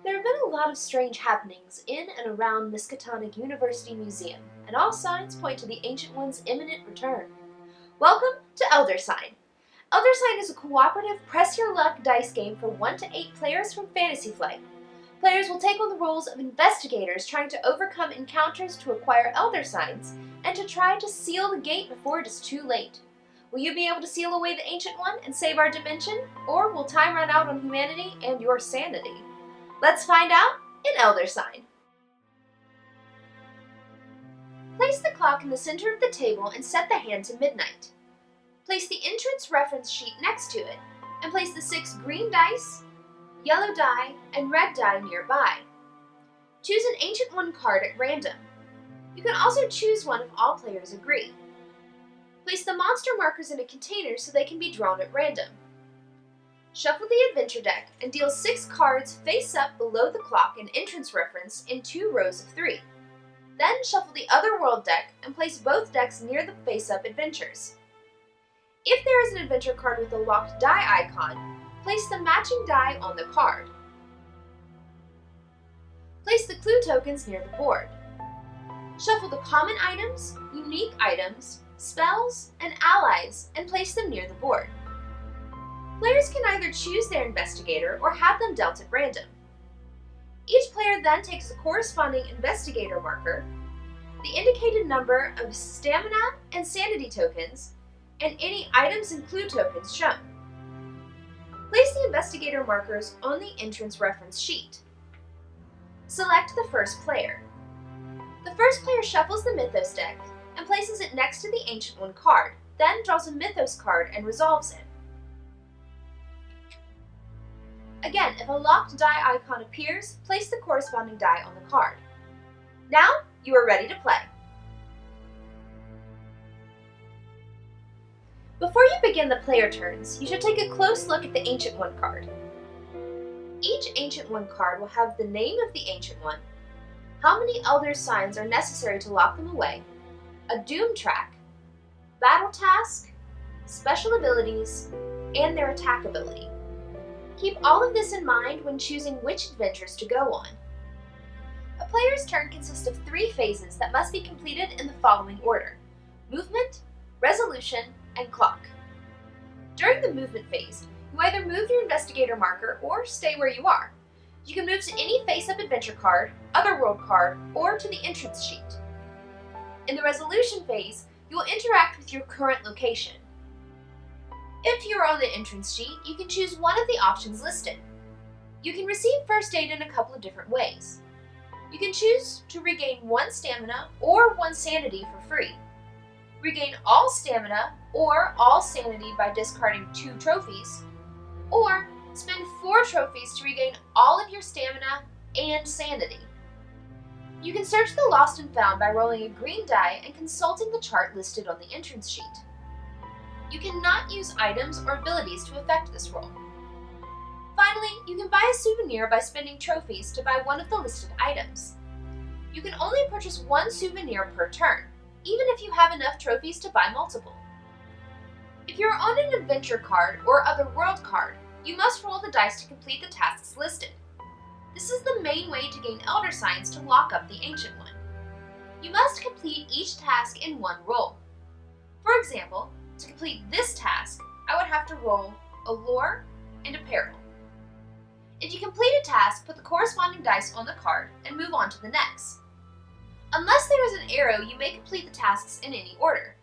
There have been a lot of strange happenings in and around Miskatonic University Museum, and all signs point to the Ancient One's imminent return. Welcome to Elder Sign. Elder Sign is a cooperative press-your-luck dice game for 1 to 8 players from Fantasy Flight. Players will take on the roles of investigators trying to overcome encounters to acquire Elder Signs and to try to seal the gate before it is too late. Will you be able to seal away the Ancient One and save our dimension, or will time run out on humanity and your sanity? Let's find out in Elder Sign. Place the clock in the center of the table and set the hand to midnight. Place the entrance reference sheet next to it, and place the 6 green dice, yellow die, and red die nearby. Choose an Ancient One card at random. You can also choose one if all players agree. Place the monster markers in a container so they can be drawn at random. Shuffle the adventure deck and deal 6 cards face up below the clock and entrance reference in 2 rows of 3. Then shuffle the other world deck and place both decks near the face-up adventures. If there is an adventure card with a locked die icon, place the matching die on the card. Place the clue tokens near the board. Shuffle the common items, unique items, spells, and allies and place them near the board. Players can either choose their investigator or have them dealt at random. Each player then takes a corresponding investigator marker, the indicated number of stamina and sanity tokens, and any items and clue tokens shown. Place the investigator markers on the entrance reference sheet. Select the first player. The first player shuffles the Mythos deck and places it next to the Ancient One card, then draws a Mythos card and resolves it. Again, if a locked die icon appears, place the corresponding die on the card. Now, you are ready to play. Before you begin the player turns, you should take a close look at the Ancient One card. Each Ancient One card will have the name of the Ancient One, how many Elder Signs are necessary to lock them away, a doom track, battle task, special abilities, and their attack ability. Keep all of this in mind when choosing which adventures to go on. A player's turn consists of 3 phases that must be completed in the following order: movement, resolution, and clock. During the movement phase, you either move your investigator marker or stay where you are. You can move to any face-up adventure card, other world card, or to the entrance sheet. In the resolution phase, you will interact with your current location. If you are on the entrance sheet, you can choose one of the options listed. You can receive first aid in a couple of different ways. You can choose to regain 1 stamina or 1 sanity for free, regain all stamina or all sanity by discarding 2 trophies, or spend 4 trophies to regain all of your stamina and sanity. You can search the lost and found by rolling a green die and consulting the chart listed on the entrance sheet. You cannot use items or abilities to affect this roll. Finally, you can buy a souvenir by spending trophies to buy one of the listed items. You can only purchase 1 souvenir per turn, even if you have enough trophies to buy multiple. If you are on an adventure card or other world card, you must roll the dice to complete the tasks listed. This is the main way to gain Elder Signs to lock up the Ancient One. You must complete each task in 1 roll. For example, to complete this task, I would have to roll a lore and a peril. If you complete a task, put the corresponding dice on the card and move on to the next. Unless there is an arrow, you may complete the tasks in any order.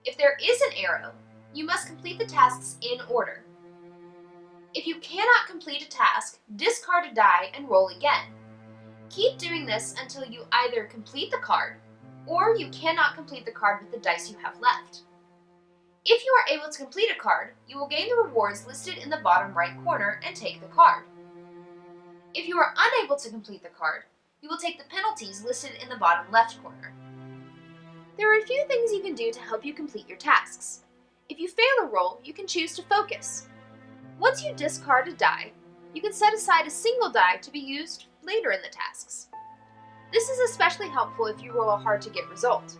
If there is an arrow, you must complete the tasks in order. If you cannot complete a task, discard a die and roll again. Keep doing this until you either complete the card, or you cannot complete the card with the dice you have left. If you are able to complete a card, you will gain the rewards listed in the bottom right corner and take the card. If you are unable to complete the card, you will take the penalties listed in the bottom left corner. There are a few things you can do to help you complete your tasks. If you fail a roll, you can choose to focus. Once you discard a die, you can set aside a single die to be used later in the tasks. This is especially helpful if you roll a hard-to-get result.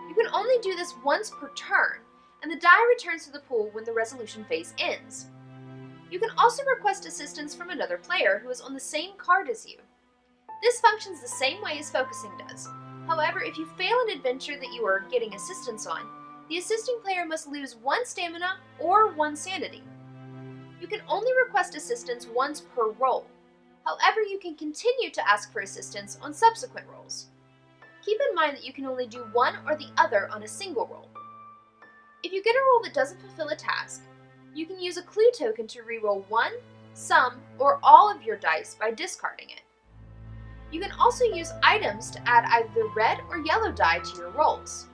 You can only do this once per turn, and the die returns to the pool when the resolution phase ends. You can also request assistance from another player who is on the same card as you. This functions the same way as focusing does. However, if you fail an adventure that you are getting assistance on, the assisting player must lose 1 stamina or 1 sanity. You can only request assistance once per roll. However, you can continue to ask for assistance on subsequent rolls. Keep in mind that you can only do one or the other on a single roll. If you get a roll that doesn't fulfill a task, you can use a clue token to reroll one, some, or all of your dice by discarding it. You can also use items to add either red or yellow die to your rolls.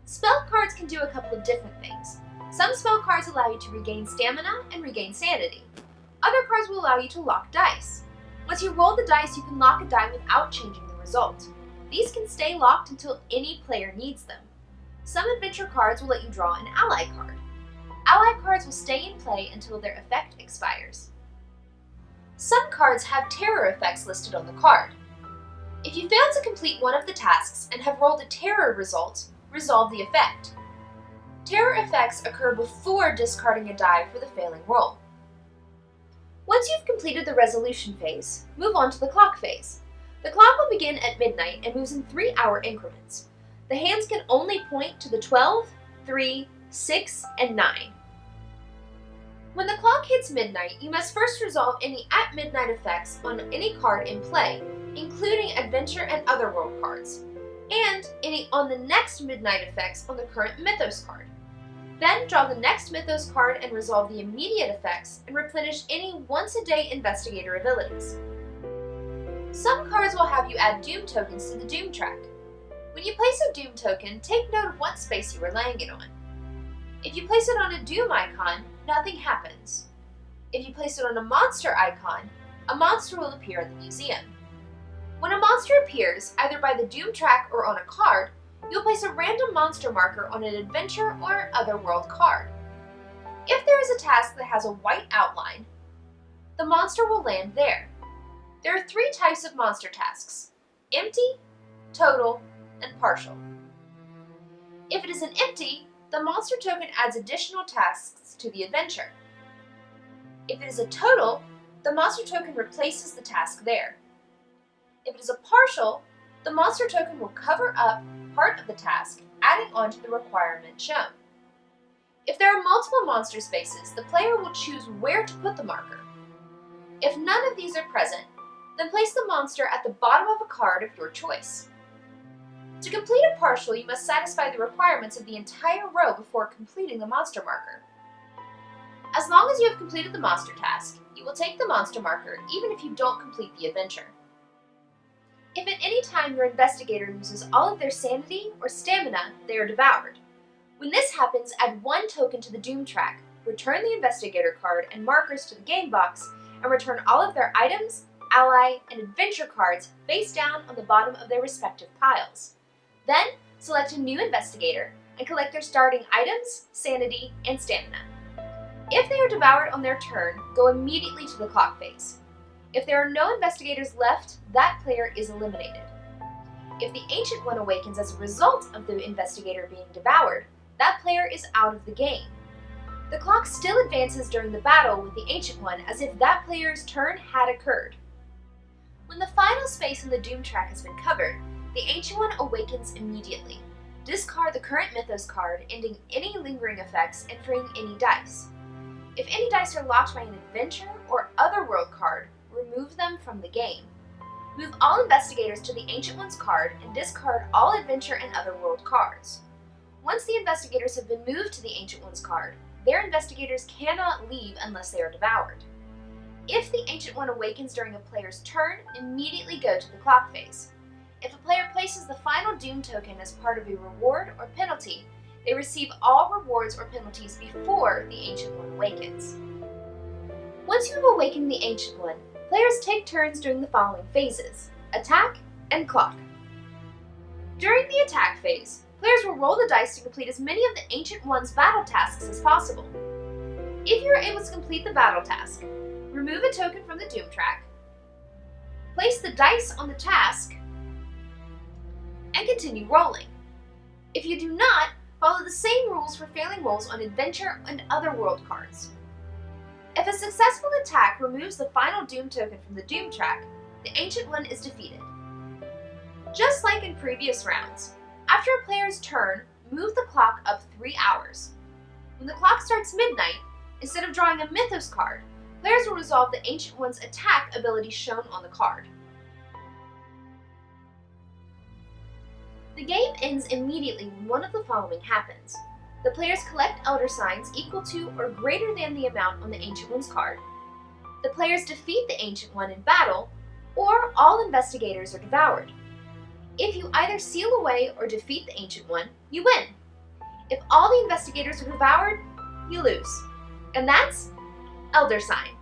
Spell cards can do a couple of different things. Some spell cards allow you to regain stamina and regain sanity. Other cards will allow you to lock dice. Once you roll the dice, you can lock a die without changing the result. These can stay locked until any player needs them. Some adventure cards will let you draw an ally card. Ally cards will stay in play until their effect expires. Some cards have terror effects listed on the card. If you fail to complete one of the tasks and have rolled a terror result, resolve the effect. Terror effects occur before discarding a die for the failing roll. Once you've completed the resolution phase, move on to the clock phase. The clock will begin at midnight and moves in 3-hour increments. The hands can only point to the 12, 3, 6, and 9. When the clock hits midnight, you must first resolve any at midnight effects on any card in play, including adventure and other world cards, and any on the next midnight effects on the current Mythos card. Then draw the next Mythos card and resolve the immediate effects and replenish any once-a-day investigator abilities. Some cards will have you add Doom tokens to the Doom track. When you place a Doom token, take note of what space you are laying it on. If you place it on a Doom icon, nothing happens. If you place it on a monster icon, a monster will appear in the museum. When a monster appears, either by the Doom track or on a card, you'll place a random monster marker on an adventure or other world card. If there is a task that has a white outline, the monster will land there. There are 3 types of monster tasks: empty, total, and partial. If it is an empty, the monster token adds additional tasks to the adventure. If it is a total, the monster token replaces the task there. If it is a partial, the monster token will cover up part of the task, adding on to the requirement shown. If there are multiple monster spaces, the player will choose where to put the marker. If none of these are present, then place the monster at the bottom of a card of your choice. To complete a partial, you must satisfy the requirements of the entire row before completing the monster marker. As long as you have completed the monster task, you will take the monster marker even if you don't complete the adventure. If at any time your investigator loses all of their sanity or stamina, they are devoured. When this happens, add 1 token to the Doom track, return the investigator card and markers to the game box, and return all of their items, ally, and adventure cards face down on the bottom of their respective piles. Then, select a new investigator and collect their starting items, sanity, and stamina. If they are devoured on their turn, go immediately to the clock phase. If there are no investigators left, that player is eliminated. If the Ancient One awakens as a result of the investigator being devoured, that player is out of the game. The clock still advances during the battle with the Ancient One as if that player's turn had occurred. When the final space in the Doom track has been covered, the Ancient One awakens immediately. Discard the current Mythos card, ending any lingering effects and freeing any dice. If any dice are locked by an adventure or other world card, remove them from the game. Move all investigators to the Ancient One's card and discard all adventure and other world cards. Once the investigators have been moved to the Ancient One's card, their investigators cannot leave unless they are devoured. If the Ancient One awakens during a player's turn, immediately go to the clock phase. If a player places the final Doom token as part of a reward or penalty, they receive all rewards or penalties before the Ancient One awakens. Once you have awakened the Ancient One, players take turns during the following phases: attack and clock. During the attack phase, players will roll the dice to complete as many of the Ancient One's battle tasks as possible. If you are able to complete the battle task, remove a token from the Doom track, place the dice on the task, and continue rolling. If you do not, follow the same rules for failing rolls on adventure and other world cards. If a successful attack removes the final Doom token from the Doom track, the Ancient One is defeated. Just like in previous rounds, after a player's turn, move the clock up 3 hours. When the clock starts midnight, instead of drawing a Mythos card, players will resolve the Ancient One's attack ability shown on the card. The game ends immediately when one of the following happens. The players collect Elder Signs equal to or greater than the amount on the Ancient One's card. The players defeat the Ancient One in battle, or all investigators are devoured. If you either seal away or defeat the Ancient One, you win. If all the investigators are devoured, you lose. And that's Elder Sign.